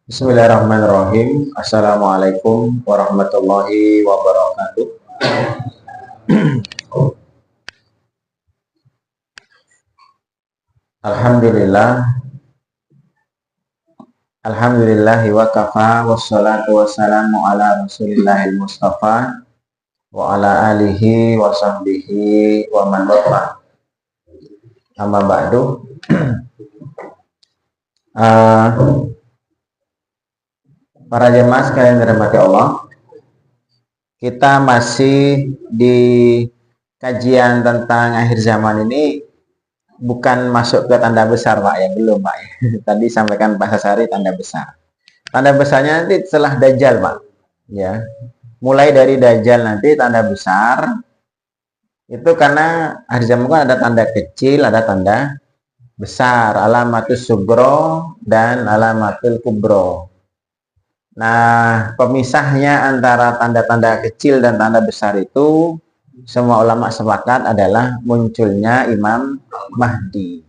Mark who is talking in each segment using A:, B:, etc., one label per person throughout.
A: Bismillahirrahmanirrahim. Assalamualaikum warahmatullahi wabarakatuh. Alhamdulillah, alhamdulillahi wa kafa wassalatu wassalamu ala rasulillahil mustafa wa ala alihi wa sahbihi wa man wala. Amma ba'du. Para jemaah sekalian dirahmati Allah, kita masih di kajian tentang akhir zaman ini, bukan masuk ke tanda besar Pak ya, belum Pak ya. Tadi sampaikan Pak Hasari tanda besar. Tanda besarnya nanti setelah Dajjal Pak ya. Mulai dari Dajjal nanti tanda besar. Itu karena akhir zaman kan ada tanda kecil, ada tanda besar, alamatus sugro dan alamatul kubro. Nah, pemisahnya antara tanda-tanda kecil dan tanda besar itu semua ulama sepakat adalah munculnya Imam Mahdi.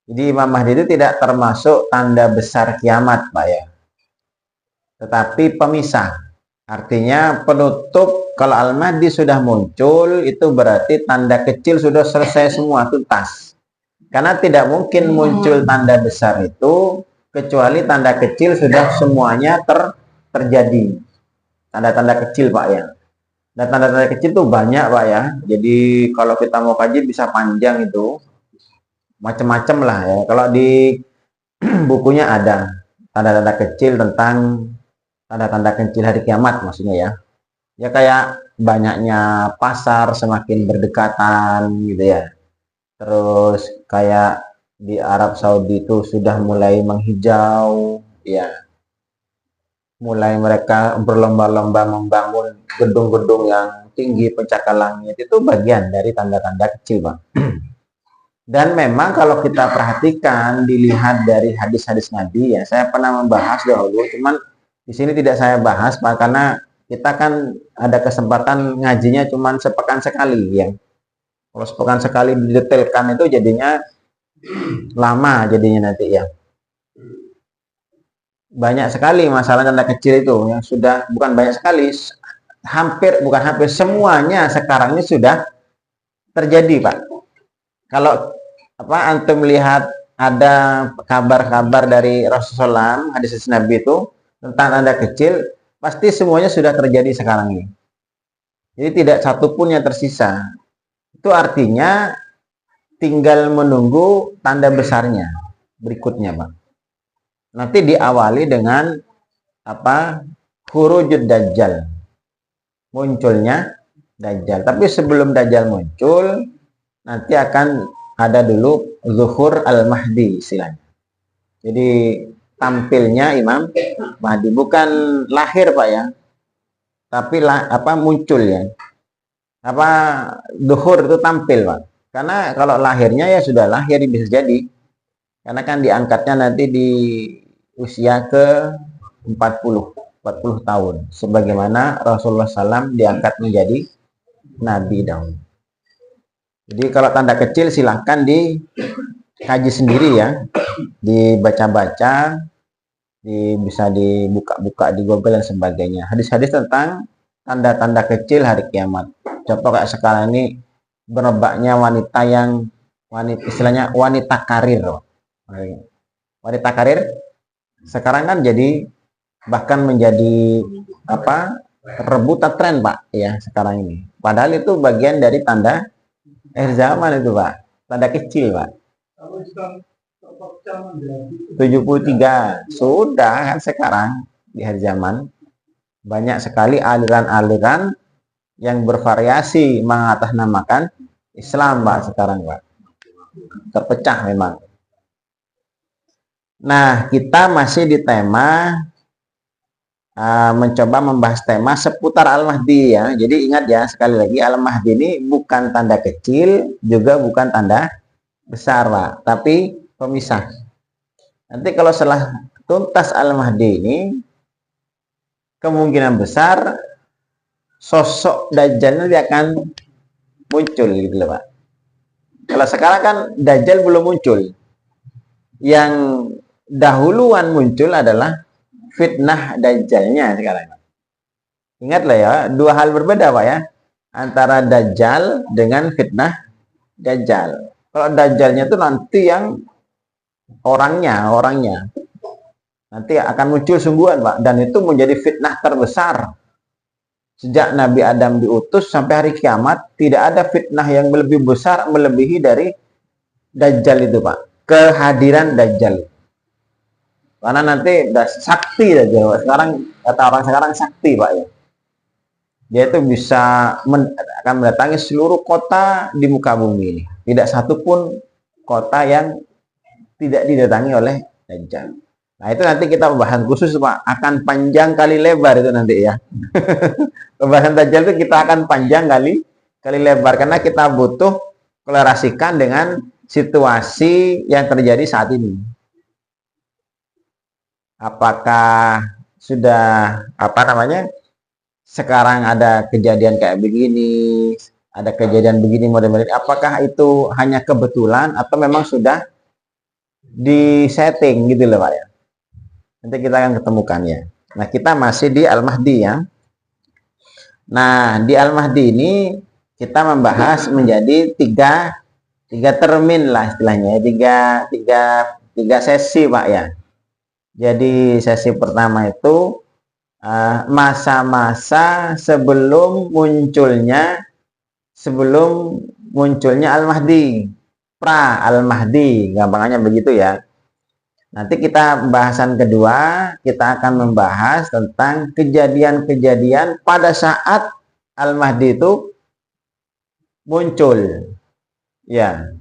A: Jadi Imam Mahdi itu tidak termasuk tanda besar kiamat, Pak ya. Tetapi pemisah. Artinya penutup. Kalau Al-Mahdi sudah muncul, itu berarti tanda kecil sudah selesai semua, tuntas. Karena tidak mungkin muncul tanda besar itu kecuali tanda kecil sudah semuanya terjadi. Tanda-tanda kecil Pak ya. Dan tanda-tanda kecil tuh banyak Pak ya. Jadi kalau kita mau kaji bisa panjang itu. Macam-macam lah ya. Kalau di bukunya ada tanda-tanda kecil tentang tanda-tanda kecil hari kiamat maksudnya ya. Ya kayak banyaknya pasar semakin berdekatan gitu ya. Terus kayak di Arab Saudi itu sudah mulai menghijau ya. Mulai mereka berlomba-lomba membangun gedung-gedung yang tinggi pencakar langit, itu bagian dari tanda-tanda kecil Bang. Dan memang kalau kita perhatikan, dilihat dari hadis-hadis Nabi ya, saya pernah membahas dahulu, cuman di sini tidak saya bahas Pak, karena kita kan ada kesempatan ngajinya cuman sepekan sekali ya. Kalau sepekan sekali didetailkan itu jadinya lama jadinya nanti ya. Banyak sekali masalah tanda kecil itu yang sudah, bukan banyak sekali, bukan hampir semuanya sekarang ini sudah terjadi Pak. Kalau antum melihat ada kabar-kabar dari Rasulullah, hadis Nabi itu tentang tanda kecil, pasti semuanya sudah terjadi sekarang ini. Jadi tidak satupun yang tersisa. Itu artinya tinggal menunggu tanda besarnya berikutnya Pak. Nanti diawali dengan khurujud Dajjal, munculnya Dajjal. Tapi sebelum Dajjal muncul, nanti akan ada dulu zuhur al-Mahdi istilahnya. Jadi tampilnya Imam Mahdi, bukan lahir Pak ya, tapi muncul ya. Zuhur itu tampil Pak. Karena kalau lahirnya ya sudah lahir bisa jadi. Karena kan diangkatnya nanti di usia ke 40 tahun. Sebagaimana Rasulullah SAW diangkat menjadi Nabi dahulu. Jadi kalau tanda kecil silahkan dikaji sendiri ya. Dibaca-baca, bisa dibuka-buka di Google dan sebagainya. Hadis-hadis tentang tanda-tanda kecil hari kiamat. Contoh kayak sekarang ini merebaknya istilahnya wanita karir. Wanita karir sekarang kan jadi bahkan menjadi rebutan tren Pak ya sekarang ini. Padahal itu bagian dari tanda akhir zaman itu Pak. Tanda kecil Pak. 73 sudah kan sekarang di akhir zaman. Banyak sekali aliran-aliran yang bervariasi mengatasnamakan Islam Pak sekarang Pak. Terpecah memang. Nah, kita masih di tema mencoba membahas tema seputar Al-Mahdi ya. Jadi ingat ya, sekali lagi Al-Mahdi ini bukan tanda kecil, juga bukan tanda besar Pak, tapi pemisah. Nanti kalau setelah tuntas Al-Mahdi ini, kemungkinan besar sosok Dajjal nanti akan muncul gitu loh Pak. Kalau sekarang kan Dajjal belum muncul. Yang dahuluan muncul adalah fitnah dajjalnya sekarang. Ingatlah ya, dua hal berbeda Pak ya, antara dajjal dengan fitnah dajjal. Kalau dajjalnya itu nanti yang orangnya nanti akan muncul sungguhan Pak, dan itu menjadi fitnah terbesar sejak Nabi Adam diutus sampai hari kiamat. Tidak ada fitnah yang lebih besar melebihi dari dajjal itu Pak, kehadiran dajjal. Karena nanti sakti dajjal. Sekarang kata orang sekarang sakti Pak ya. Dia itu bisa akan mendatangi seluruh kota di muka bumi ini. Tidak satupun kota yang tidak didatangi oleh dajjal. Nah itu nanti kita pembahasan khusus Pak, akan panjang kali lebar itu nanti ya. Pembahasan dajjal itu kita akan panjang kali lebar, karena kita butuh kolerasikan dengan situasi yang terjadi saat ini. Apakah sudah sekarang ada kejadian kayak begini, ada kejadian begini model-model, apakah itu hanya kebetulan atau memang sudah di-setting gitu loh Pak ya. Nanti kita akan ketemukan ya. Nah, kita masih di Al-Mahdi ya. Nah, di Al-Mahdi ini kita membahas menjadi tiga termin lah istilahnya, tiga sesi Pak ya. Jadi sesi pertama itu masa-masa sebelum munculnya Al-Mahdi, pra Al-Mahdi, gampangnya begitu ya. Nanti kita bahasan kedua, kita akan membahas tentang kejadian-kejadian pada saat Al-Mahdi itu muncul. Ya.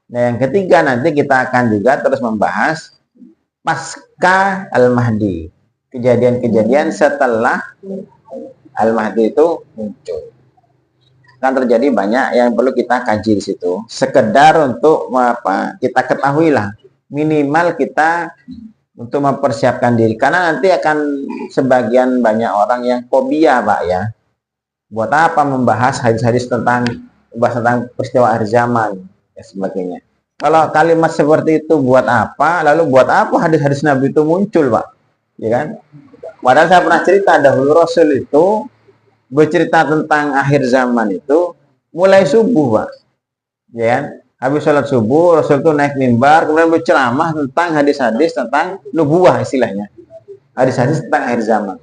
A: Nah, yang ketiga nanti kita akan juga terus membahas pasca Al-Mahdi. Kejadian-kejadian setelah Al-Mahdi itu muncul. Kan terjadi banyak yang perlu kita kaji di situ. Sekedar untuk kita ketahui lah, minimal kita untuk mempersiapkan diri, karena nanti akan sebagian banyak orang yang fobia Pak ya. Buat apa membahas hadis-hadis tentang peristiwa akhir zaman dan sebagainya. Kalau kalimat seperti itu buat apa? Lalu buat apa hadis-hadis Nabi itu muncul Pak? Ya kan? Padahal saya pernah cerita dahulu Rasul itu bercerita tentang akhir zaman itu mulai subuh Pak. Ya kan? Habis sholat subuh, Rasul itu naik mimbar, kemudian berceramah tentang hadis-hadis tentang nubuah istilahnya. Hadis-hadis tentang akhir zaman.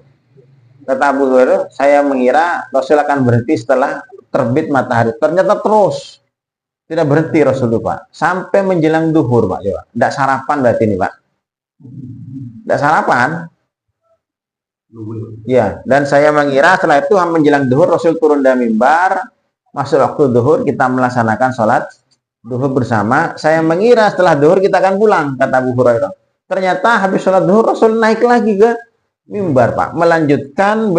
A: Kata Abu Hurairah, saya mengira Rasul akan berhenti setelah terbit matahari. Ternyata terus. Tidak berhenti Rasul itu Pak. Sampai menjelang duhur Pak. Tidak sarapan berarti ini Pak. Tidak sarapan. Ya, dan saya mengira setelah itu menjelang duhur Rasul turun dari mimbar. Masuk waktu duhur kita melaksanakan sholat duhur bersama. Saya mengira setelah duhur kita akan pulang, kata Abu Hurairah. Ternyata habis sholat duhur Rasul naik lagi ke mimbar Pak, melanjutkan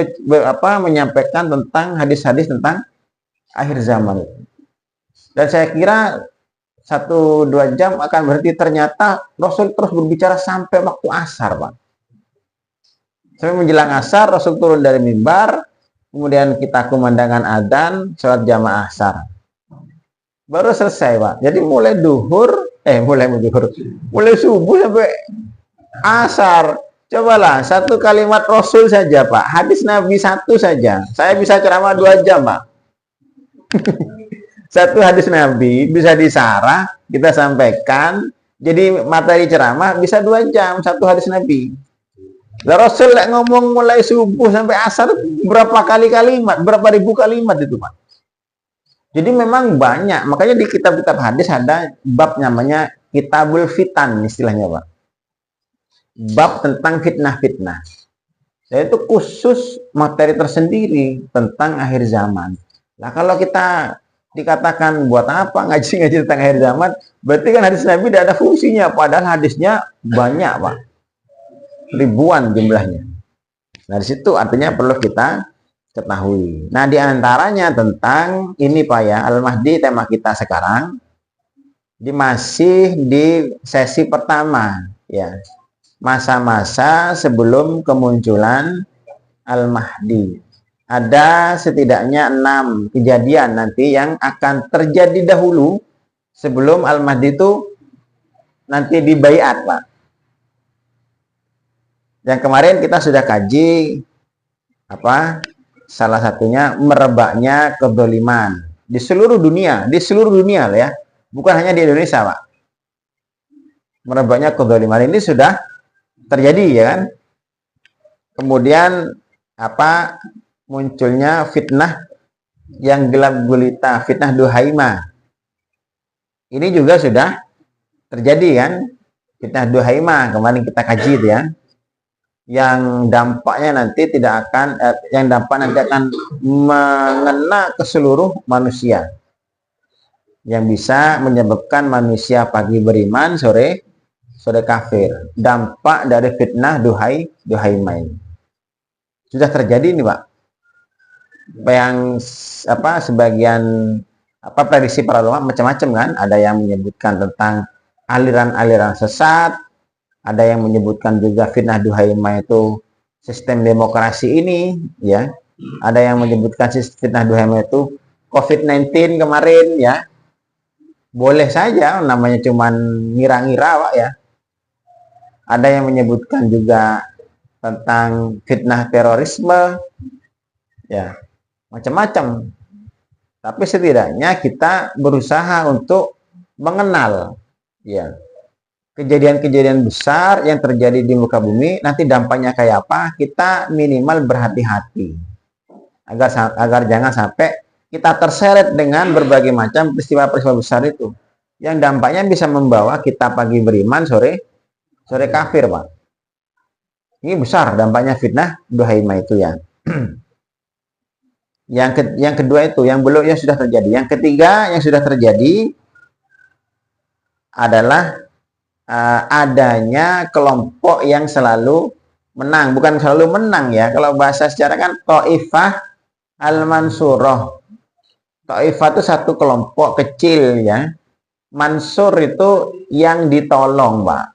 A: menyampaikan tentang hadis-hadis tentang akhir zaman itu. Dan saya kira 1-2 jam akan berhenti, ternyata Rasul terus berbicara sampai waktu asar Pak. Sampai menjelang asar Rasul turun dari mimbar, kemudian kita kumandangkan adzan, sholat jamaah asar. Baru selesai Pak. Jadi mulai subuh sampai asar. Cobalah satu kalimat Rasul saja Pak. Hadis Nabi satu saja. Saya bisa ceramah 2 jam Pak. Satu hadis Nabi bisa disarah, kita sampaikan. Jadi materi ceramah bisa 2 jam satu hadis Nabi. Lah Rasul ngomong mulai subuh sampai asar berapa kali kalimat, berapa ribu kalimat itu Pak. Jadi memang banyak, makanya di kitab-kitab hadis ada bab namanya Kitabul Fitan istilahnya Pak. Bab tentang fitnah-fitnah. Itu khusus materi tersendiri tentang akhir zaman. Nah kalau kita dikatakan buat apa ngaji-ngaji tentang akhir zaman, berarti kan hadis Nabi tidak ada fungsinya, padahal hadisnya banyak Pak. Ribuan jumlahnya. Nah di situ artinya perlu kita ketahui. Nah, diantaranya tentang ini Pak ya, Al-Mahdi tema kita sekarang. Masih di sesi pertama ya. Masa-masa sebelum kemunculan Al-Mahdi. Ada setidaknya 6 kejadian nanti yang akan terjadi dahulu sebelum Al-Mahdi itu nanti dibaiat Pak. Yang kemarin kita sudah kaji apa? Salah satunya merebaknya kedzaliman di seluruh dunia lah ya. Bukan hanya di Indonesia, Pak. Merebaknya kedzaliman ini sudah terjadi ya kan? Kemudian apa? Munculnya fitnah yang gelap gulita, fitnah Duhaimah. Ini juga sudah terjadi kan? Fitnah Duhaimah kemarin kita kaji itu ya. Yang dampaknya nanti akan mengena ke seluruh manusia. Yang bisa menyebabkan manusia pagi beriman, sore kafir. Dampak dari fitnah Duhaimah ini sudah terjadi nih, Pak. Yang sebagian prediksi para ulama macam-macam kan, ada yang menyebutkan tentang aliran-aliran sesat, ada yang menyebutkan juga fitnah Duhaimah itu sistem demokrasi ini ya, ada yang menyebutkan fitnah Duhaimah itu COVID-19 kemarin ya. Boleh saja, namanya cuman ngira-ngira, Pak ya. Ada yang menyebutkan juga tentang fitnah terorisme ya, macam-macam. Tapi setidaknya kita berusaha untuk mengenal ya kejadian-kejadian besar yang terjadi di muka bumi, nanti dampaknya kayak apa, kita minimal berhati-hati agar jangan sampai kita terseret dengan berbagai macam peristiwa-peristiwa besar itu yang dampaknya bisa membawa kita pagi beriman, sore kafir, Pak. Ini besar dampaknya fitnah Duhaimah itu ya. Yang kedua itu yang sudah terjadi. Yang ketiga yang sudah terjadi adalah adanya kelompok yang selalu menang. Bukan selalu menang ya. Kalau bahasa secara kan Taifah al-Mansurah. Taifah itu satu kelompok kecil ya. Mansur itu yang ditolong, Pak.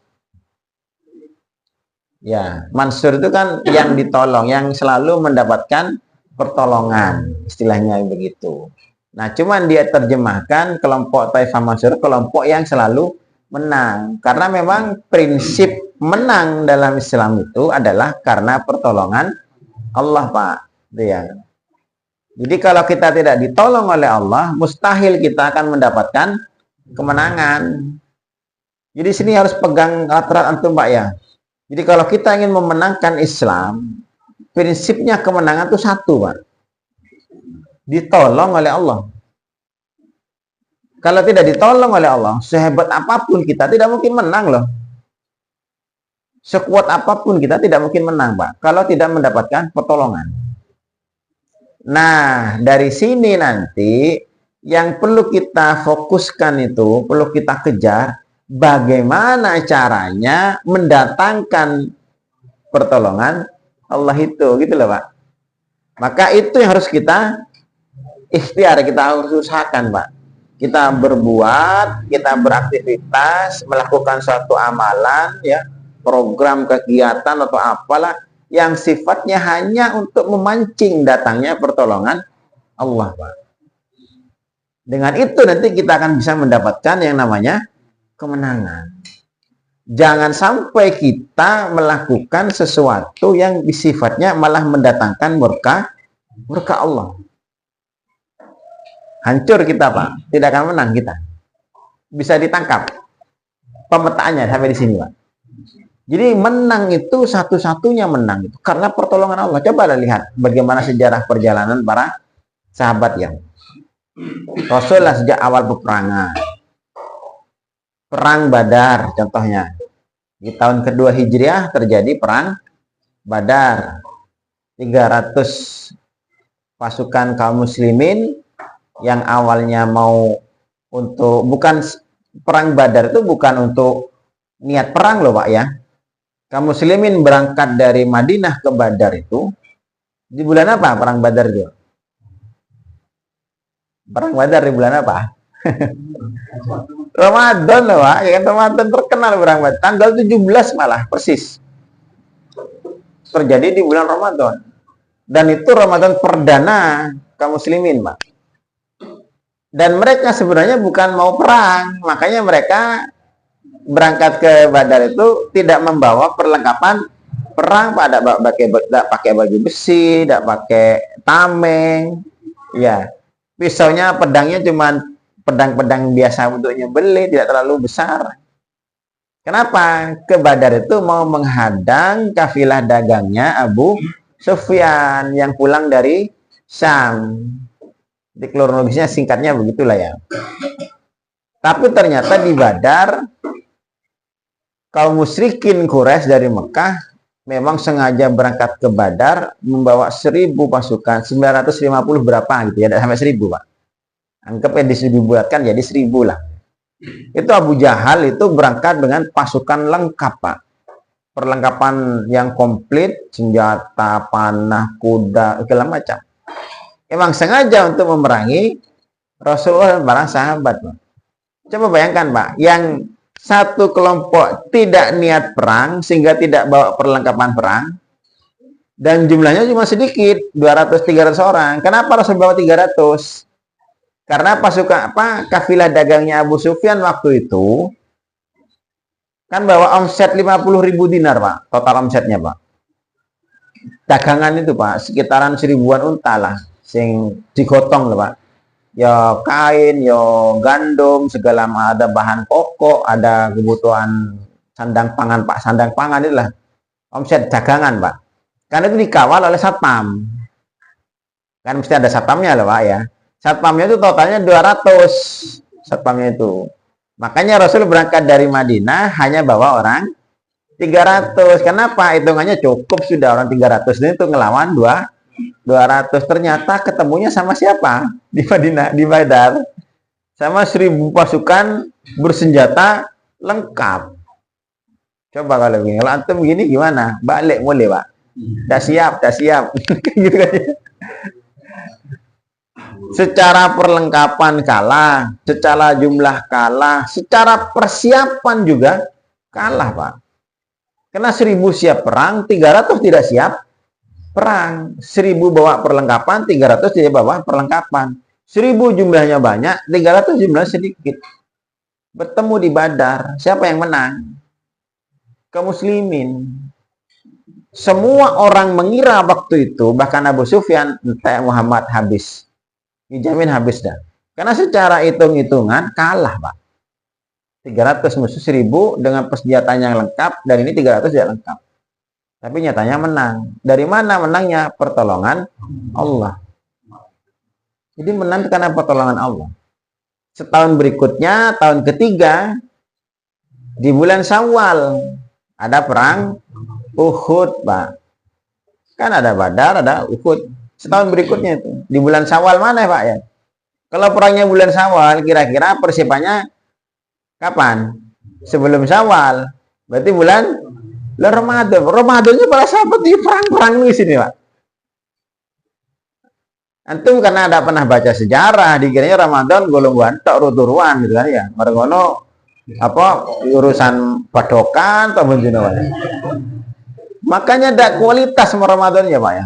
A: Ya, Mansur itu kan yang ditolong, yang selalu mendapatkan pertolongan, istilahnya begitu. Nah, cuman dia terjemahkan kelompok Taifah Mansur, kelompok yang selalu menang. Karena memang prinsip menang dalam Islam itu adalah karena pertolongan Allah, Pak. Ya. Jadi kalau kita tidak ditolong oleh Allah, mustahil kita akan mendapatkan kemenangan. Jadi sini harus pegang aturan antum, Pak ya. Jadi kalau kita ingin memenangkan Islam, prinsipnya kemenangan itu satu, Pak. Ditolong oleh Allah. Kalau tidak ditolong oleh Allah, sehebat apapun kita tidak mungkin menang loh. Sekuat apapun kita tidak mungkin menang, Pak, kalau tidak mendapatkan pertolongan. Nah, dari sini nanti yang perlu kita fokuskan itu, perlu kita kejar, bagaimana caranya mendatangkan pertolongan Allah itu, gitu loh, Pak. Maka itu yang harus kita ikhtiar, kita harus usahakan, Pak. Kita berbuat, kita beraktivitas, melakukan suatu amalan, ya, program kegiatan atau apalah yang sifatnya hanya untuk memancing datangnya pertolongan Allah, Pak. Dengan itu nanti kita akan bisa mendapatkan yang namanya kemenangan. Jangan sampai kita melakukan sesuatu yang sifatnya malah mendatangkan murka Allah. Hancur kita, Pak. Tidak akan menang kita. Bisa ditangkap pemetaannya sampai di sini, Pak. Jadi menang itu satu-satunya menang itu karena pertolongan Allah. Coba lihat bagaimana sejarah perjalanan para sahabat yang Rasulullah sejak awal peperangan. Perang Badar contohnya. Di tahun kedua Hijriah terjadi perang Badar. 300 pasukan kaum muslimin yang awalnya mau untuk, bukan perang Badar itu bukan untuk niat perang loh, Pak ya. Kaum muslimin berangkat dari Madinah ke Badar itu di bulan apa perang Badar itu? Perang Badar di bulan apa? Ramadan loh, Pak. Ya, Ramadan terkenal perang Badar. Tanggal 17 malah persis. Terjadi di bulan Ramadan. Dan itu Ramadan perdana kaum muslimin, Pak. Dan mereka sebenarnya bukan mau perang, makanya mereka berangkat ke Badar itu tidak membawa perlengkapan perang Pak, tidak pakai baju besi, tidak pakai tameng, ya. Pisaunya, pedangnya cuman pedang-pedang biasa untuk nyembelih, tidak terlalu besar. Kenapa? Ke Badar itu mau menghadang kafilah dagangnya Abu Sufyan yang pulang dari Syam. Di kronologisnya singkatnya begitulah ya. Tapi ternyata di Badar kaum musyrikin Quraisy dari Mekah memang sengaja berangkat ke Badar membawa 1000 pasukan, 950 berapa gitu ya, tidak sampai 1000 Pak. Anggap ya dibuatkan jadi 1000 lah. Itu Abu Jahal itu berangkat dengan pasukan lengkap Pak. Perlengkapan yang komplit, senjata, panah, kuda, segala macam. Emang sengaja untuk memerangi Rasulullah dan para sahabat Pak. Coba bayangkan Pak, yang satu kelompok tidak niat perang sehingga tidak bawa perlengkapan perang dan jumlahnya cuma sedikit, 200-300 orang. Kenapa Rasul bawa 300? Karena pasukan kafilah dagangnya Abu Sufyan waktu itu kan bawa omset 50.000 dinar Pak, total omsetnya Pak. Dagangan itu Pak, sekitaran 1000-an unta lah, sing digotong lah Pak. Ya kain, ya gandum, segala ada bahan pokok, ada kebutuhan sandang pangan Pak, sandang pangan itulah omset dagangan Pak. Karena itu dikawal oleh satpam. Kan mesti ada satpamnya lah Pak ya. Satpamnya itu totalnya 200 satpamnya itu. Makanya Rasul berangkat dari Madinah hanya bawa orang 300. Kenapa? Hitungannya cukup sudah orang 300 ini untuk ngelawan 200. Ternyata ketemunya sama siapa? Di Madinah, di Badar. Sama 1000 pasukan bersenjata lengkap. Coba kalau begini, kalau antum begini gimana? Balik boleh Pak? Dah siap. Gitu kan ya. Secara perlengkapan kalah, secara jumlah kalah, secara persiapan juga kalah Pak. Karena 1000 siap perang, 300 tidak siap perang. 1000 bawa perlengkapan, 300 tidak bawa perlengkapan. 1000 jumlahnya banyak, 300 jumlahnya sedikit. Bertemu di Badar, siapa yang menang? Kaum muslimin. Semua orang mengira waktu itu, bahkan Abu Sufyan, entah Muhammad habis. Dijamin habis dah. Karena secara hitung-hitungan kalah Pak. 300 musuh 1000 dengan persenjataan yang lengkap, dan ini 300 tidak lengkap. Tapi nyatanya menang. Dari mana menangnya? Pertolongan Allah. Jadi menang karena pertolongan Allah. Setahun berikutnya, tahun ketiga, di bulan Syawal, ada perang Uhud Pak. Kan ada Badar, ada Uhud. Setahun berikutnya itu. Di bulan Syawal mana Pak ya? Kalau perangnya bulan Syawal, kira-kira persiapannya kapan? Sebelum Syawal. Berarti bulan Ramadan. Ramadannya para sahabat di perang-perang di sini Pak. Antum karena ada pernah baca sejarah, dikiranya Ramadan golongan tak ruturuan gitu kan ya. Mergono urusan padokan atau benjinawan. Makanya ada kualitas Ramadan ya Pak ya.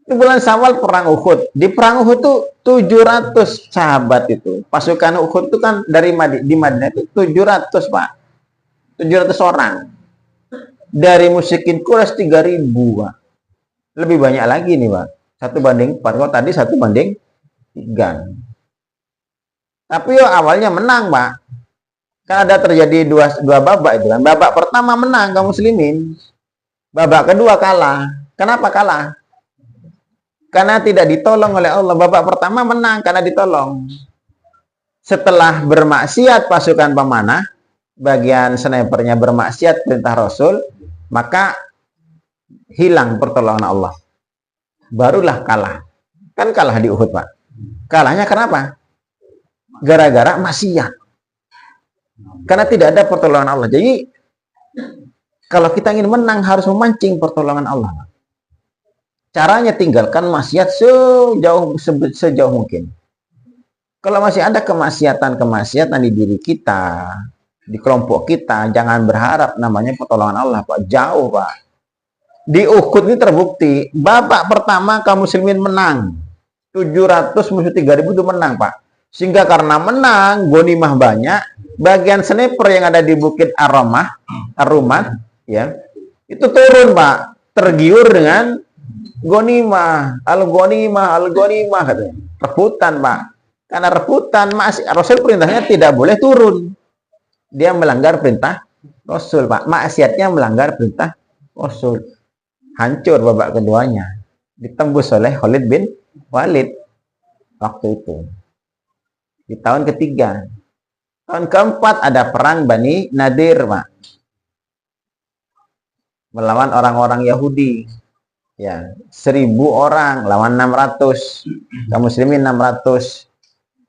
A: Di bulan Syawal perang Uhud. Di perang Uhud itu 700 sahabat itu. Pasukan Uhud itu kan di Madinah itu 700 Pak. 700 orang. Dari musyrikin Quraisy 3000 Pak. Lebih banyak lagi nih Pak. 1/4. Kalau tadi 1/3. Tapi awalnya menang Pak. Kan ada terjadi dua babak itu kan. Babak pertama menang kaum muslimin. Babak kedua kalah. Kenapa kalah? Karena tidak ditolong oleh Allah. Babak pertama menang karena ditolong. Setelah bermaksiat pasukan pemanah, bagian snipernya bermaksiat perintah Rasul, maka hilang pertolongan Allah. Barulah kalah. Kan kalah di Uhud Pak. Kalahnya kenapa? Gara-gara maksiat. Karena tidak ada pertolongan Allah. Jadi kalau kita ingin menang harus memancing pertolongan Allah. Caranya tinggalkan maksiat sejauh mungkin. Kalau masih ada kemaksiatan di diri kita, di kelompok kita, jangan berharap namanya pertolongan Allah Pak. Jauh Pak. Di Uhud ini terbukti, babak pertama kaum muslimin menang. 700 musuh 3000 itu menang Pak. Sehingga karena menang, ghanimah banyak, bagian sniper yang ada di Bukit Ar-Rumah ya, Itu turun, Pak, tergiur dengan gonimah, al-gonimah katanya. Rebutan, Pak. Karena rebutan, masih Rasul perintahnya tidak boleh turun. Dia melanggar perintah Rasul, Pak. Maksiatnya melanggar perintah Rasul. Hancur babak keduanya. Ditembus oleh Khalid bin Walid waktu itu. Di tahun ketiga. Tahun keempat ada perang Bani Nadir, Pak. Melawan orang-orang Yahudi. Ya, 1.000 orang lawan 600. Kaum muslimin 600.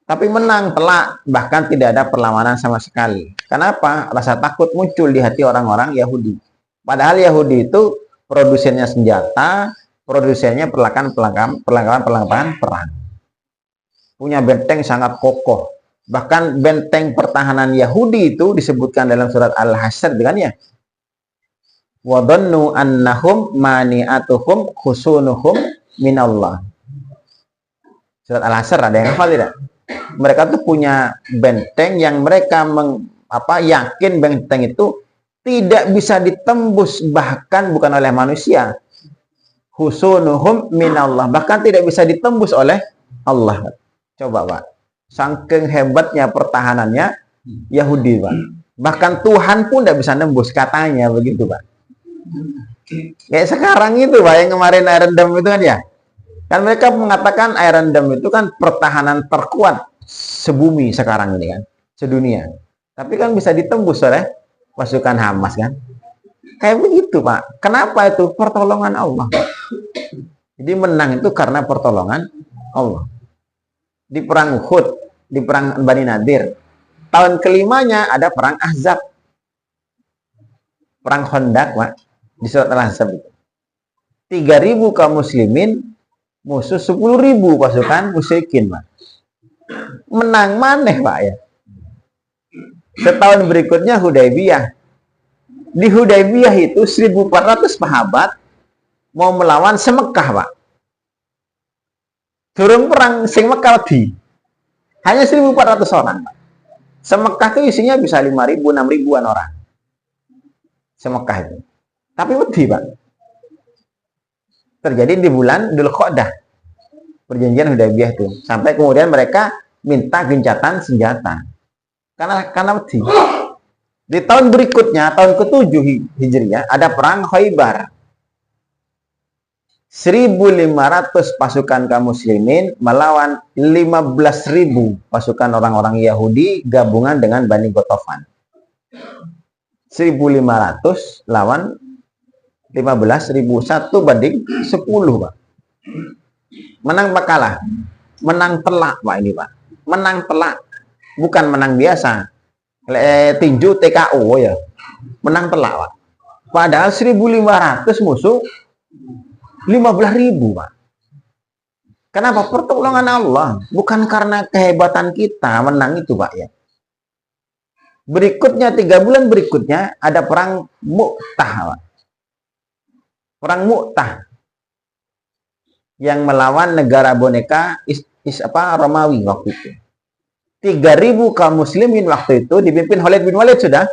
A: Tapi menang telak, bahkan tidak ada perlawanan sama sekali. Kenapa? Rasa takut muncul di hati orang-orang Yahudi. Padahal Yahudi itu produsennya senjata, produsennya perlengkapan perang. Punya benteng sangat kokoh. Bahkan benteng pertahanan Yahudi itu disebutkan dalam surat Al-Hasyr dengan ya. Wa dhannu annahum mani'atuhum khusunuhum minallah. Surat Al-Hasyr ada yang hafal tidak? Mereka tuh punya benteng yang mereka yakin benteng itu tidak bisa ditembus, bahkan bukan oleh manusia. Husunuhum minallah, bahkan tidak bisa ditembus oleh Allah. Coba, Pak. Saking hebatnya pertahanannya Yahudi, Pak. Bahkan Tuhan pun tidak bisa nembus, katanya begitu, Pak. Kayak sekarang itu, Pak, yang kemarin Iron Dome itu kan ya. Kan mereka mengatakan Iron Dome itu kan pertahanan terkuat sebumi sekarang ini kan, sedunia. Tapi kan bisa ditembus oleh pasukan Hamas kan. Kayak begitu, Pak. Kenapa itu? Pertolongan Allah. Jadi menang itu karena pertolongan Allah. Di perang Uhud, di perang Bani Nadir, tahun kelimanya ada perang Ahzab. Perang Khandaq, Pak, di surat Al-Ahzab itu. 3.000 kaum muslimin musuh 10.000 pasukan musyrikin, Pak. Menang maneh, Pak ya. Setahun berikutnya Hudaybiyah. Di Hudaybiyah itu 1.400 sahabat mau melawan semekah, Pak. Turun perang sing Mekah di. Hanya 1.400 orang, Pak. Semekah itu isinya bisa 5.000, 6.000-an orang. Semekah itu. Tapi wedi, Pak. Terjadi di bulan Dzulqa'dah. Perjanjian Hudaybiyah itu. Sampai kemudian mereka minta gencatan senjata. Karena wedi. Di tahun berikutnya, tahun ke-7 Hijriah, ada perang Khaybar. 1.500 pasukan kaum muslimin melawan 15.000 pasukan orang-orang Yahudi gabungan dengan Bani Ghatafan. 1.500 lawan 15.000, 1:10, Pak. Menang apa kalah? Menang telak, Pak, ini, Pak. Menang telak. Bukan menang biasa. Tinju TKO ya. Menang telak, Pak. Padahal 1.500 musuh 15.000, Pak. Kenapa? Pertolongan Allah. Bukan karena kehebatan kita menang itu, Pak ya. Berikutnya, 3 bulan berikutnya ada perang Mu'tah, Pak. Perang Mu'tah yang melawan negara boneka Romawi waktu itu. 3.000 kaum muslimin waktu itu dipimpin Khalid bin Walid sudah.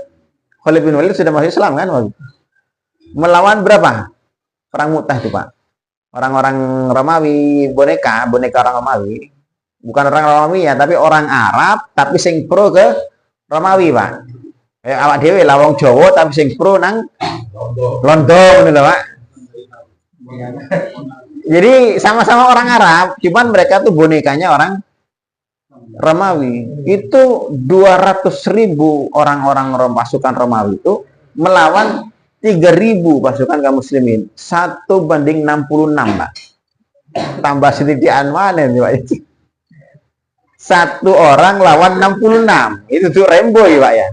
A: Khalid bin Walid sudah masuk Islam kan waktu itu. Melawan berapa? Perang Mu'tah itu, Pak. Orang-orang Romawi, boneka orang Romawi. Bukan orang Romawi ya, tapi orang Arab, tapi sing pro ke Romawi, Pak. Awak dhewe lah wong Jawa tapi sing pro nang Londo ngono lho, Pak. Jadi sama-sama orang Arab, cuman mereka tuh bonekanya orang Romawi. Itu 200.000 orang-orang pasukan Romawi itu melawan 3.000 pasukan kaum muslimin. 1:66, Pak. Tambah sedikit mana nih, Pak? 1 orang lawan 66. Itu tuh Rembo ya, Pak ya.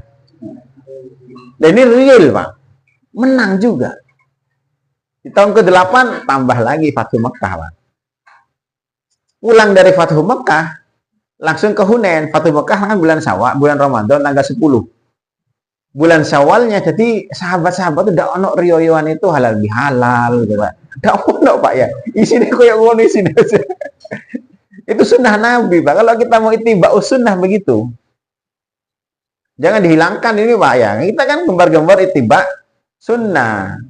A: Dan ini real, Pak. Menang juga. Di tahun ke-8 tambah lagi Fathu Mekah, Pak. Pulang dari Fathu Mekah langsung ke Hunain. Fathu Mekah kan bulan Syawal, bulan Ramadan tanggal 10. Bulan Syawalnya, jadi sahabat-sahabat itu udah ono riyoyoan itu halal bihalal gitu, Pak. Udah ono, Pak ya. Isinya kayak ngono isinya. Itu sunnah Nabi, Pak. Kalau kita mau ittiba'us sunnah begitu. Jangan dihilangkan ini, Pak ya. Kita kan gembar-gembar ittiba' sunnah.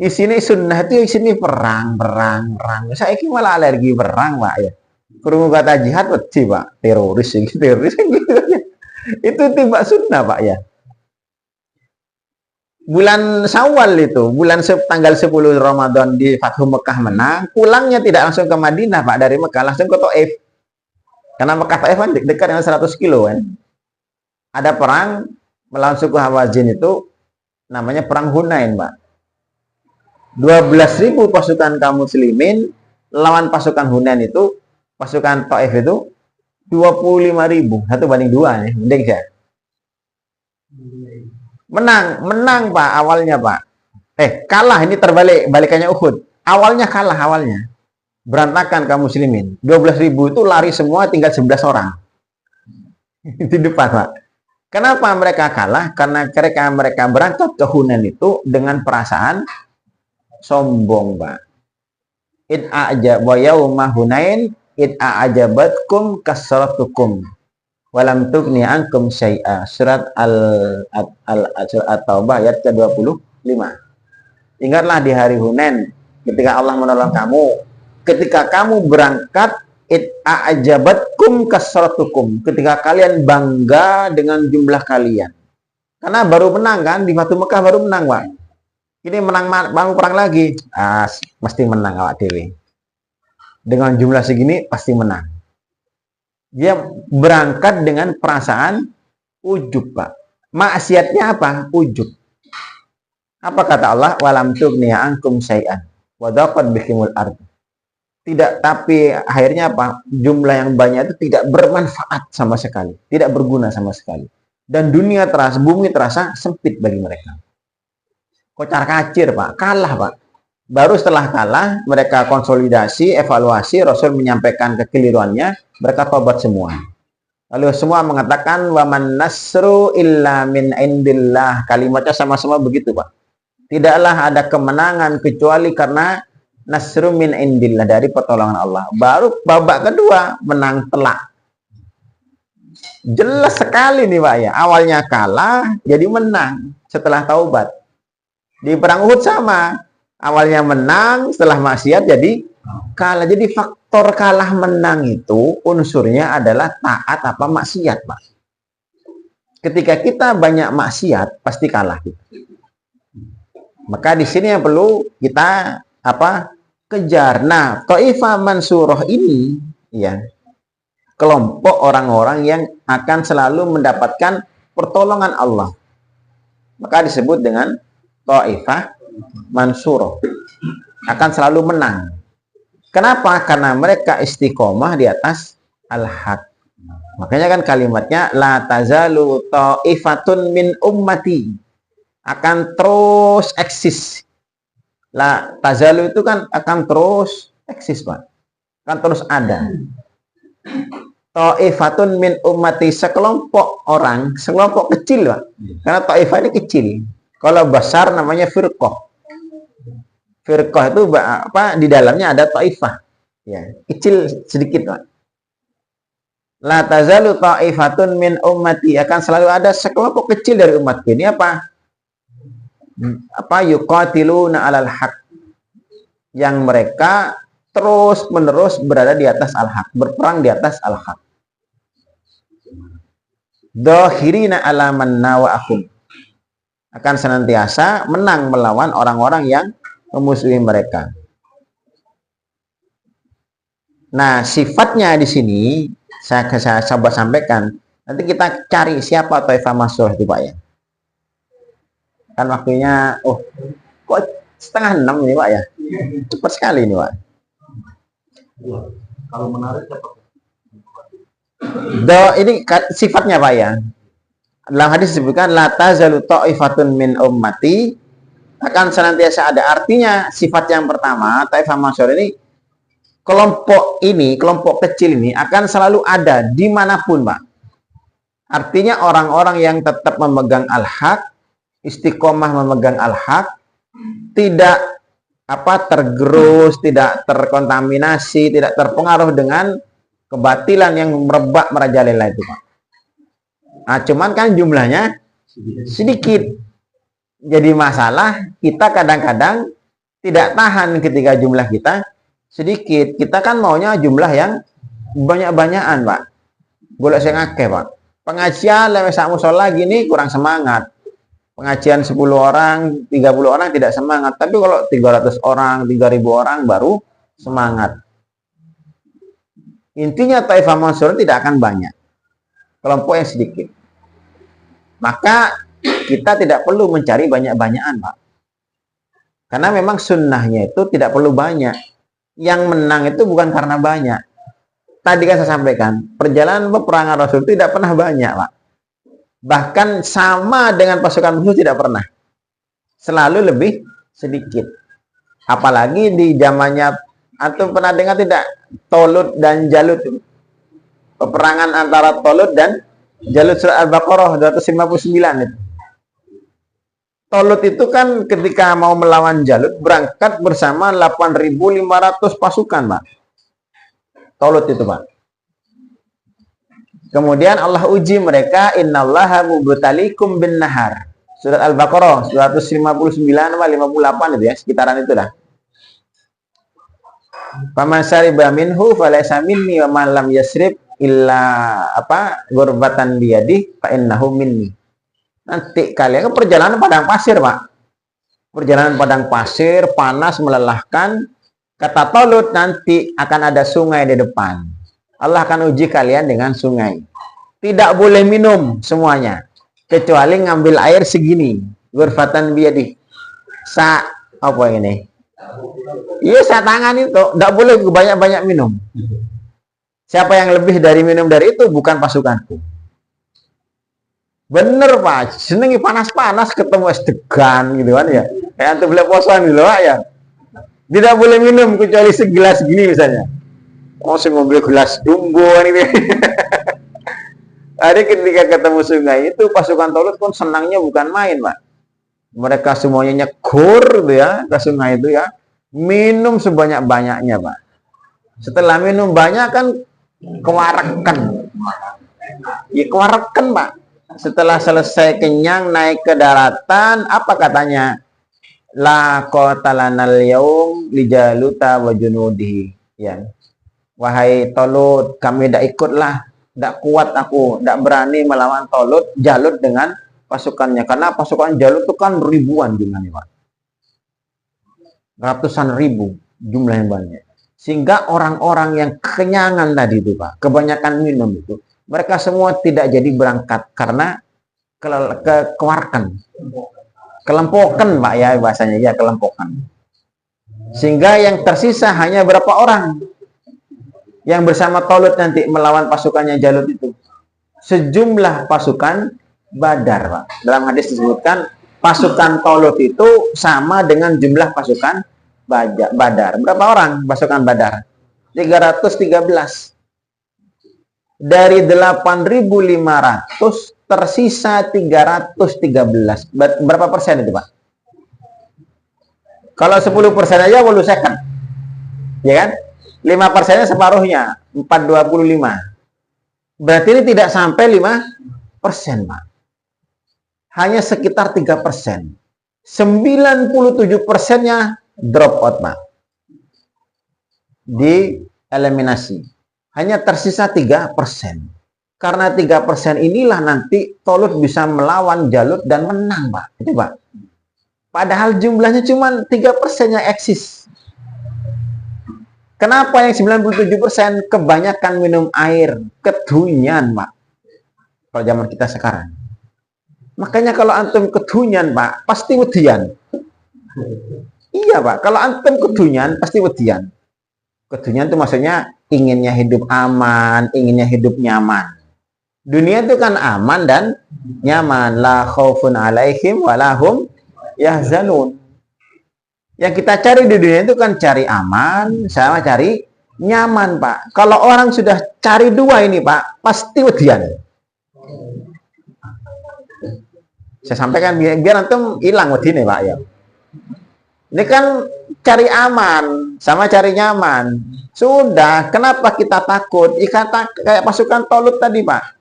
A: Isini sunnah itu isini perang. Saya ini malah alergi perang, Pak ya. Krungu kata jihad wedi, Pak. Teroris gitu gitu. Itu tiba sunnah, Pak ya. Bulan Syawal itu, tanggal 10 Ramadan di Fathu Mekah menang, pulangnya tidak langsung ke Madinah, Pak, dari Mekah langsung ke Taif. Karena Mekah Taif kan dekat dengan 100 kilo kan. Ada perang melawan suku Hawazin itu namanya perang Hunain, Pak. 12.000 pasukan kaum muslimin lawan pasukan Hunain itu, pasukan Taif itu 25.000, 1-2 nih, mending saya. Menang Pak awalnya, Pak. Kalah, ini balikannya Uhud. Awalnya kalah awalnya. Berantakan kaum muslimin. 12.000 itu lari semua, tinggal 11 orang. Di depan, Pak. Kenapa mereka kalah? Karena mereka berangkat ke Hunain itu dengan perasaan sombong, Pak. Id a'jaba yauma Hunain id a'jabatkum kasratukum walam tughni ankum syai'a. Surat At-Taubah ayat ke-25. Ingatlah di hari Hunain ketika Allah menolong kamu, ketika kamu berangkat, id a'jabatkum kasratukum, ketika kalian bangga dengan jumlah kalian. Karena baru menang kan, di Fathu Mekah baru menang, Pak. Ini menang, mau perang lagi. Mesti menang awak dewe. Dengan jumlah segini pasti menang. Dia berangkat dengan perasaan ujub, Pak. Maksiatnya apa? Ujub. Apa kata Allah? Walam tughni ankum syai'an wa daqat bihimul ard. Tidak, tapi akhirnya apa? Jumlah yang banyak itu tidak bermanfaat sama sekali, tidak berguna sama sekali. Dan bumi terasa sempit bagi mereka. Kocar kacir, Pak. Kalah, Pak. Baru setelah kalah, mereka konsolidasi, evaluasi, Rasul menyampaikan kekeliruannya, mereka tobat semua. Lalu semua mengatakan, waman nasru illa min indillah. Kalimatnya sama-sama begitu, Pak. Tidaklah ada kemenangan kecuali karena nasru min indillah, dari pertolongan Allah. Baru babak kedua, menang telak. Jelas sekali nih, Pak ya. Awalnya kalah, jadi menang setelah taubat. Di perang Uhud sama. Awalnya menang, setelah maksiat jadi kalah. Jadi faktor kalah menang itu unsurnya adalah taat apa maksiat, Pak. Ketika kita banyak maksiat, pasti kalah. Maka di sini yang perlu kita kejar. Nah, Taifah Mansurah ini ya, kelompok orang-orang yang akan selalu mendapatkan pertolongan Allah. Maka disebut dengan Taifah Mansurah, akan selalu menang. Kenapa? Karena mereka istiqomah di atas al-haq. Makanya kan kalimatnya la tazalu ta'ifatun min ummati, akan terus eksis. La tazalu itu kan akan terus eksis, Pak. Akan terus ada. Ta'ifatun min ummati, sekelompok orang, sekelompok kecil, Pak. Karena ta'ifah ini kecil. Kalau besar namanya firqah. Firqah itu di dalamnya ada ta'ifah. Ya, kecil sedikit, Pak. La tazalu ta'ifatun min ummati, akan selalu ada sekelompok kecil dari umat ini yuqatiluna 'alal haq, yang mereka terus-menerus berada di atas al-haq, berperang di atas al-haq. Dhahirina 'ala man nawa'ahum, akan senantiasa menang melawan orang-orang yang memusuhi mereka. Nah, sifatnya di sini saya coba sampaikan. Nanti kita cari siapa Taifah Mansurah itu, Pak ya. Kan waktunya, kok 5:30 ini, Pak ya. Cepat sekali ini, Pak.
B: Kalau menarik cepat.
A: Ini sifatnya, Pak ya. Dalam hadis disebutkan la tazalu ta'ifatun min ummati, akan senantiasa ada. Artinya sifat yang pertama Taifah Mansurah ini, kelompok kecil ini akan selalu ada dimanapun, Pak. Artinya orang-orang yang tetap memegang al-haq, istiqomah memegang al-haq, tidak tergerus, tidak terkontaminasi, tidak terpengaruh dengan kebatilan yang merebak merajalela itu, Pak. Nah, cuman kan jumlahnya sedikit. Jadi masalah kita kadang-kadang tidak tahan ketika jumlah kita sedikit. Kita kan maunya jumlah yang banyak-banyakan, Pak. Golek sing akeh, Pak. Pengajian lewat sak musala gini kurang semangat. Pengajian 10 orang, 30 orang tidak semangat. Tapi kalau 300 orang, 3000 orang baru semangat. Intinya Taifah Mansur tidak akan banyak. Kelompok yang sedikit. Maka kita tidak perlu mencari banyak-banyakan, Pak. Karena memang sunnahnya itu tidak perlu banyak. Yang menang itu bukan karena banyak. Tadi kan saya sampaikan, perjalanan peperangan Rasul tidak pernah banyak, Pak. Bahkan sama dengan pasukan musuh tidak pernah. Selalu lebih sedikit. Apalagi di zamannya, atau pernah dengar tidak? Tolut dan Jalut. Peperangan antara Tolut dan Jalut, surat Al-Baqarah 259 itu. Tolut itu kan ketika mau melawan Jalut berangkat bersama 8.500 pasukan, Pak. Tolut itu, Pak. Kemudian Allah uji mereka, innallaha mubtalikum bin nahar. Surat Al-Baqarah 159 sama 58 itu ya, sekitaran itu dah. Faman syariba minhu falaysa minni wa man lam yasrib illa gurbatan biyadi fa innahu minni. Nanti kalian ke perjalanan padang pasir, Pak. Perjalanan padang pasir, panas, melelahkan. Kata Tolut, nanti akan ada sungai di depan. Allah akan uji kalian dengan sungai. Tidak boleh minum semuanya. Kecuali ngambil air segini. Gurfatan biyadi. Apa ini? Iya, tangan itu. Tidak boleh banyak-banyak minum. Siapa yang lebih dari minum dari itu, bukan pasukanku. Bener, Pak. Senengi panas-panas ketemu es degan gitu kan ya. Kayak antum beli posoan gitu, Pak ya. Tidak boleh minum kecuali segelas gini misalnya. Oh, saya mau beli gelas jumbo ini. Ada ketika ketemu sungai itu pasukan Tolut pun senangnya bukan main, Pak. Mereka semuanya nyekur gitu ya ke sungai itu ya. Minum sebanyak-banyaknya, Pak. Setelah minum banyak kan kewarakan. Ya kewarakan, Pak. Setelah selesai kenyang naik ke daratan, apa katanya? La qatalanal yaum li Jaluta wa junudihi. Ya. Wahai Tolut, kami tidak ikutlah, tidak kuat aku, tidak berani melawan Tolut, Jalut dengan pasukannya. Karena pasukan Jalut itu kan ribuan jumlahnya, Pak. Ratusan ribu jumlah yang banyak. Sehingga orang-orang yang kekenyangan tadi itu, Pak, kebanyakan minum itu, mereka semua tidak jadi berangkat karena kewarakan. Kelempokan, Pak ya bahasanya, ya kelempokan. Sehingga yang tersisa hanya berapa orang yang bersama Tolut nanti melawan pasukannya Jalut itu. Sejumlah pasukan Badar, Pak. Dalam hadis disebutkan pasukan Tolut itu sama dengan jumlah pasukan Badar. Berapa orang pasukan Badar? 313. Dari 8.500 tersisa 313. Berapa persen itu, Pak? Kalau 10% aja 10 second. Ya kan? 5%-nya separuhnya, 425. Berarti ini tidak sampai 5%, Pak. Hanya sekitar 3%. 97%-nya drop out, Pak. Dieliminasi. Hanya tersisa 3%. Karena 3% inilah nanti Tolut bisa melawan Jalut dan menang, Pak. Itu, Pak. Padahal jumlahnya cuma 3% yang eksis. Kenapa yang 97% kebanyakan minum air? Kedunyan, Pak. Kalau zaman kita sekarang. Makanya kalau antum kedunyan, Pak, pasti wedian. Iya, Pak. Kalau antum kedunyan, pasti wedian. Kedunyan itu maksudnya inginnya hidup aman, inginnya hidup nyaman. Dunia itu kan aman dan nyaman. La khaufun alaihim walahum yahzanun. Yang kita cari di dunia itu kan cari aman sama cari nyaman, Pak. Kalau orang sudah cari dua ini, Pak, pasti wedian. Saya sampaikan biar antum hilang wedine, Pak ya. Ini kan cari aman sama cari nyaman. Sudah, kenapa kita takut? Kayak pasukan Tolut tadi, Pak.